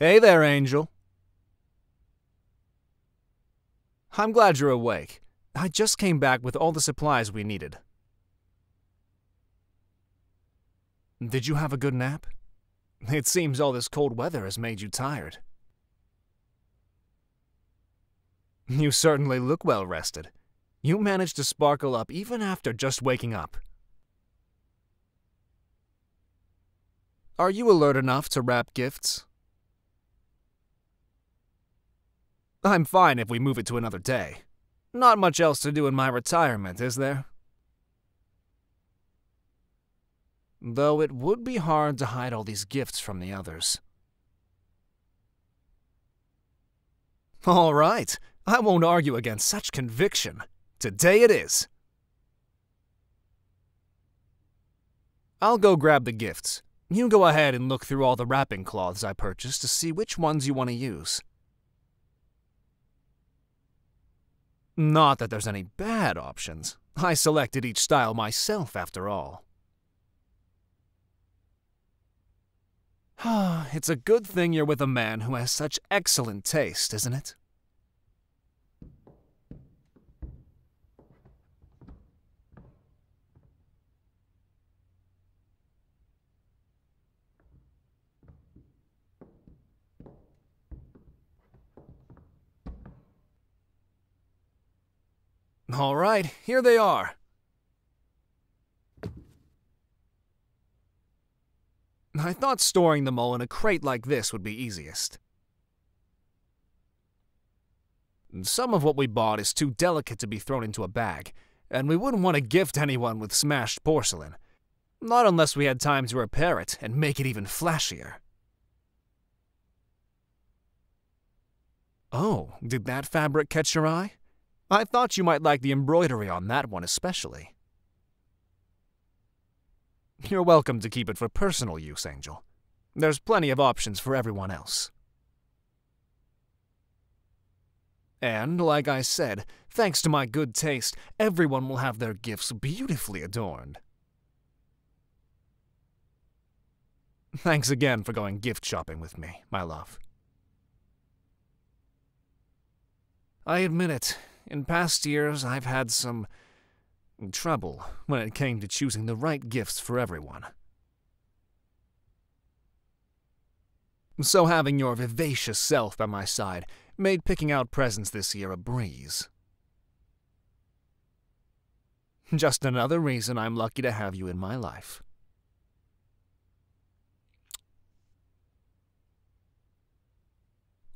Hey there, Angel. I'm glad you're awake. I just came back with all the supplies we needed. Did you have a good nap? It seems all this cold weather has made you tired. You certainly look well rested. You managed to sparkle up even after just waking up. Are you alert enough to wrap gifts? I'm fine if we move it to another day. Not much else to do in my retirement, is there? Though it would be hard to hide all these gifts from the others. All right, I won't argue against such conviction. Today it is. I'll go grab the gifts. You go ahead and look through all the wrapping cloths I purchased to see which ones you want to use. Not that there's any bad options. I selected each style myself, after all. It's a good thing you're with a man who has such excellent taste, isn't it? All right, here they are. I thought storing them all in a crate like this would be easiest. Some of what we bought is too delicate to be thrown into a bag, and we wouldn't want to gift anyone with smashed porcelain. Not unless we had time to repair it and make it even flashier. Oh, did that fabric catch your eye? I thought you might like the embroidery on that one especially. You're welcome to keep it for personal use, Angel. There's plenty of options for everyone else. And, like I said, thanks to my good taste, everyone will have their gifts beautifully adorned. Thanks again for going gift shopping with me, my love. I admit it, in past years I've had some trouble when it came to choosing the right gifts for everyone. So having your vivacious self by my side made picking out presents this year a breeze. Just another reason I'm lucky to have you in my life.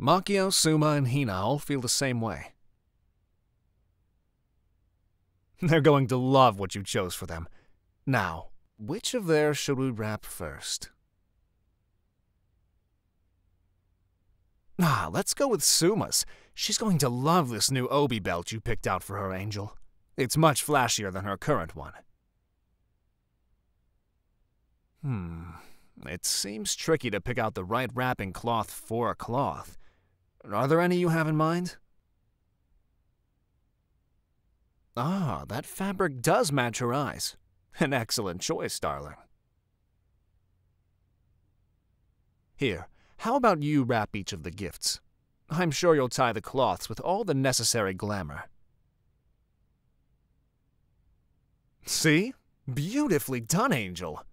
Makio, Suma, and Hina all feel the same way. They're going to love what you chose for them. Now, which of theirs should we wrap first? Let's go with Suma's. She's going to love this new obi belt you picked out for her, Angel. It's much flashier than her current one. It seems tricky to pick out the right wrapping cloth for a cloth. Are there any you have in mind? That fabric does match her eyes. An excellent choice, darling. Here, how about you wrap each of the gifts? I'm sure you'll tie the cloths with all the necessary glamour. See? Beautifully done, Angel.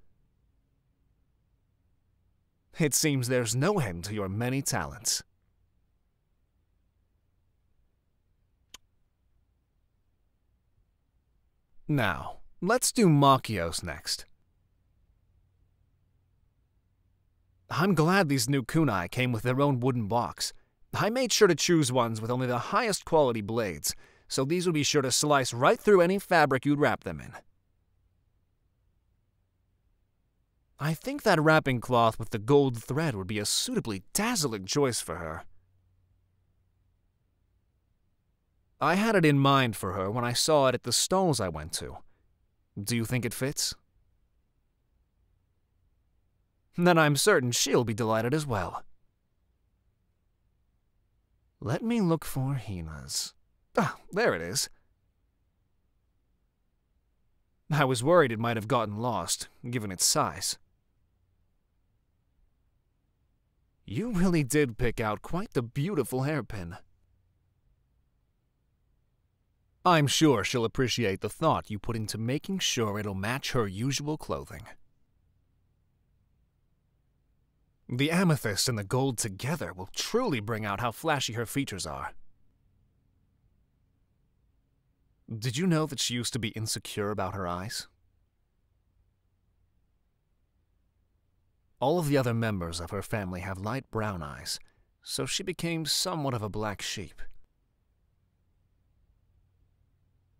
It seems there's no end to your many talents. Now, let's do Makio's next. I'm glad these new kunai came with their own wooden box. I made sure to choose ones with only the highest quality blades, so these would be sure to slice right through any fabric you'd wrap them in. I think that wrapping cloth with the gold thread would be a suitably dazzling choice for her. I had it in mind for her when I saw it at the stalls I went to. Do you think it fits? Then I'm certain she'll be delighted as well. Let me look for Hina's. There it is. I was worried it might have gotten lost, given its size. You really did pick out quite the beautiful hairpin. I'm sure she'll appreciate the thought you put into making sure it'll match her usual clothing. The amethyst and the gold together will truly bring out how flashy her features are. Did you know that she used to be insecure about her eyes? All of the other members of her family have light brown eyes, so she became somewhat of a black sheep.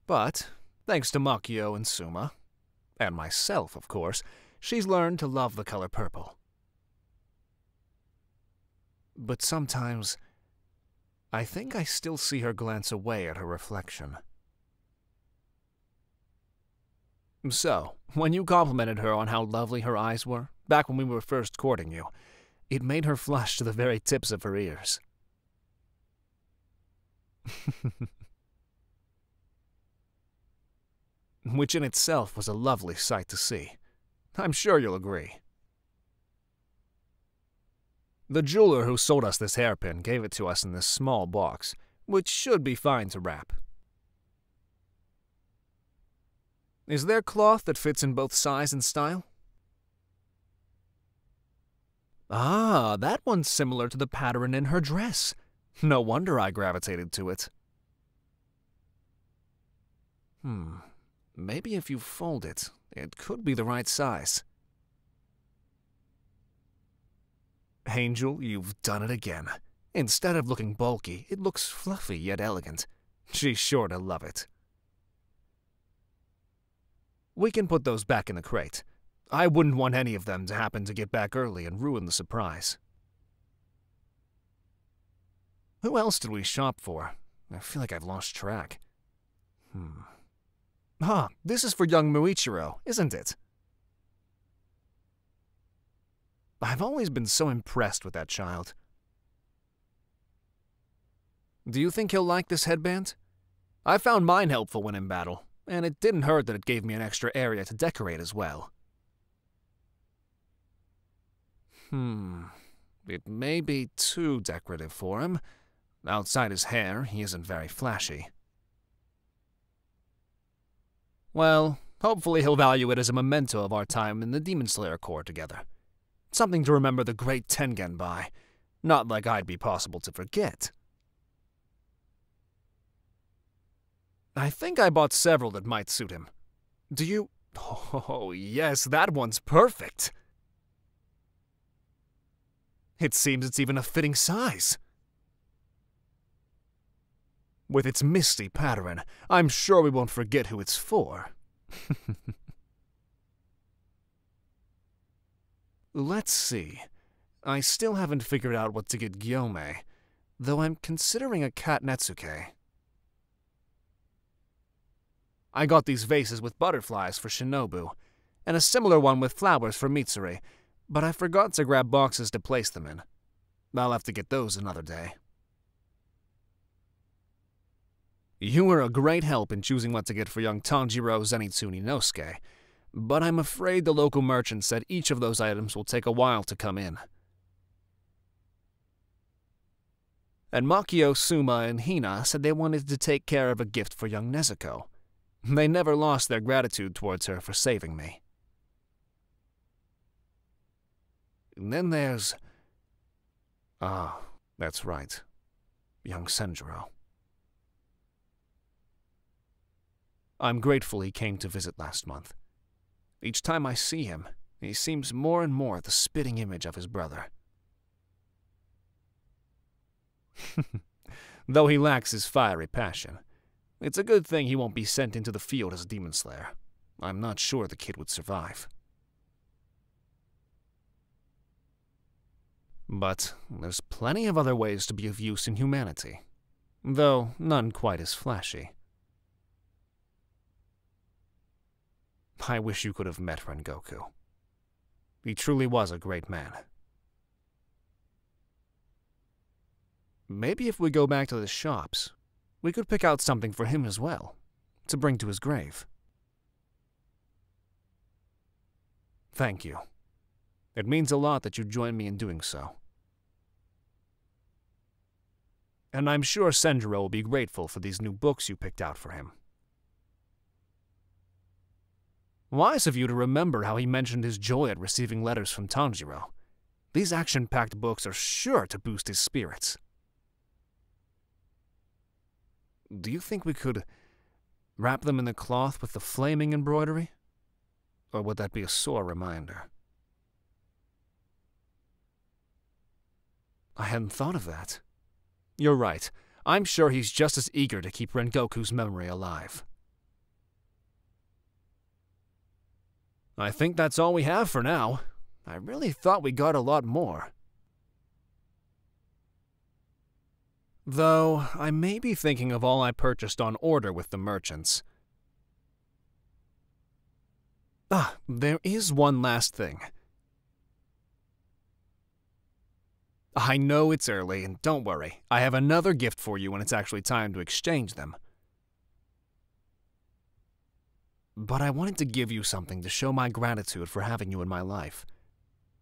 But, thanks to Makio and Suma, and myself, of course, she's learned to love the color purple. But sometimes, I think I still see her glance away at her reflection. So, when you complimented her on how lovely her eyes were, back when we were first courting you, it made her flush to the very tips of her ears. Which in itself was a lovely sight to see. I'm sure you'll agree. The jeweler who sold us this hairpin gave it to us in this small box, which should be fine to wrap. Is there cloth that fits in both size and style? Ah, that one's similar to the pattern in her dress. No wonder I gravitated to it. Maybe if you fold it, it could be the right size. Angel, you've done it again. Instead of looking bulky, it looks fluffy yet elegant. She's sure to love it. We can put those back in the crate. I wouldn't want any of them to happen to get back early and ruin the surprise. Who else did we shop for? I feel like I've lost track. This is for young Muichiro, isn't it? I've always been so impressed with that child. Do you think he'll like this headband? I found mine helpful when in battle, and it didn't hurt that it gave me an extra area to decorate as well. It may be too decorative for him. Outside his hair, he isn't very flashy. Well, hopefully he'll value it as a memento of our time in the Demon Slayer Corps together. Something to remember the great Tengen by. Not like I'd be possible to forget. I think I bought several that might suit him. Do you... Oh, yes, that one's perfect. It seems it's even a fitting size. With its misty pattern, I'm sure we won't forget who it's for. Let's see. I still haven't figured out what to get Gyome, though I'm considering a cat Netsuke. I got these vases with butterflies for Shinobu, and a similar one with flowers for Mitsuri, but I forgot to grab boxes to place them in. I'll have to get those another day. You were a great help in choosing what to get for young Tanjiro Zenitsu Inosuke, but I'm afraid the local merchant said each of those items will take a while to come in. And Makio, Suma, and Hina said they wanted to take care of a gift for young Nezuko. They never lost their gratitude towards her for saving me. And then there's... that's right. Young Senjuro. I'm grateful he came to visit last month. Each time I see him, he seems more and more the spitting image of his brother. Though he lacks his fiery passion, it's a good thing he won't be sent into the field as a demon slayer. I'm not sure the kid would survive. But there's plenty of other ways to be of use in humanity, though none quite as flashy. I wish you could have met Rengoku. He truly was a great man. Maybe if we go back to the shops, we could pick out something for him as well, to bring to his grave. Thank you. It means a lot that you joined me in doing so. and I'm sure Senjuro will be grateful for these new books you picked out for him. Wise of you to remember how he mentioned his joy at receiving letters from Tanjiro. These action-packed books are sure to boost his spirits. Do you think we could wrap them in the cloth with the flaming embroidery? Or would that be a sore reminder? I hadn't thought of that. You're right. I'm sure he's just as eager to keep Rengoku's memory alive. I think that's all we have for now. I really thought we got a lot more. Though, I may be thinking of all I purchased on order with the merchants. There is one last thing. I know it's early, and don't worry, I have another gift for you when it's actually time to exchange them. But I wanted to give you something to show my gratitude for having you in my life,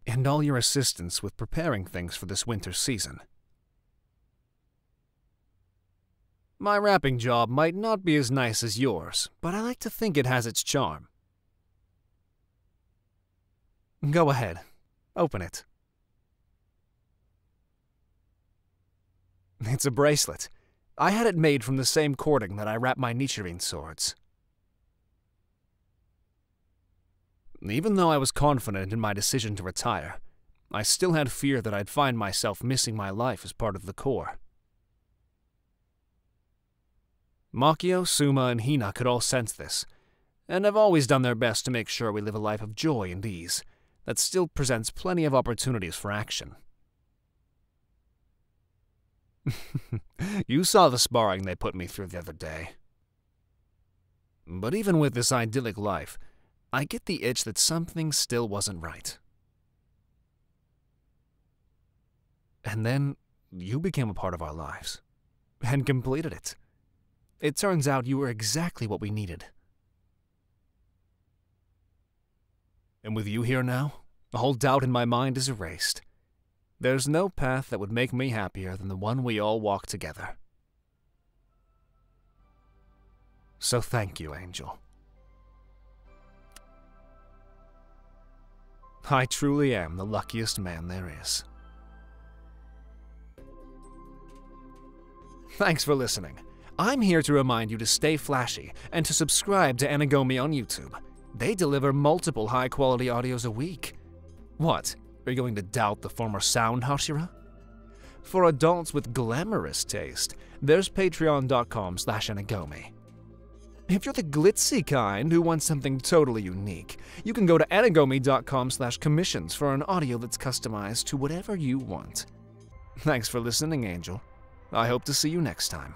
and all your assistance with preparing things for this winter season. My wrapping job might not be as nice as yours, but I like to think it has its charm. Go ahead, open it. It's a bracelet. I had it made from the same cording that I wrap my Nichirin swords. Even though I was confident in my decision to retire, I still had fear that I'd find myself missing my life as part of the Corps. Makio, Suma, and Hina could all sense this, and have always done their best to make sure we live a life of joy and ease that still presents plenty of opportunities for action. You saw the sparring they put me through the other day. But even with this idyllic life, I get the itch that something still wasn't right. And then you became a part of our lives, and completed it. It turns out you were exactly what we needed. And with you here now, all doubt in my mind is erased. There's no path that would make me happier than the one we all walk together. So thank you, Angel. I truly am the luckiest man there is. Thanks for listening. I'm here to remind you to stay flashy and to subscribe to Anagami on YouTube. They deliver multiple high-quality audios a week. What? Are you going to doubt the former Sound Hashira? For adults with glamorous taste, there's patreon.com/Anagami. If you're the glitzy kind who wants something totally unique, you can go to anagami.com/commissions for an audio that's customized to whatever you want. Thanks for listening, Angel. I hope to see you next time.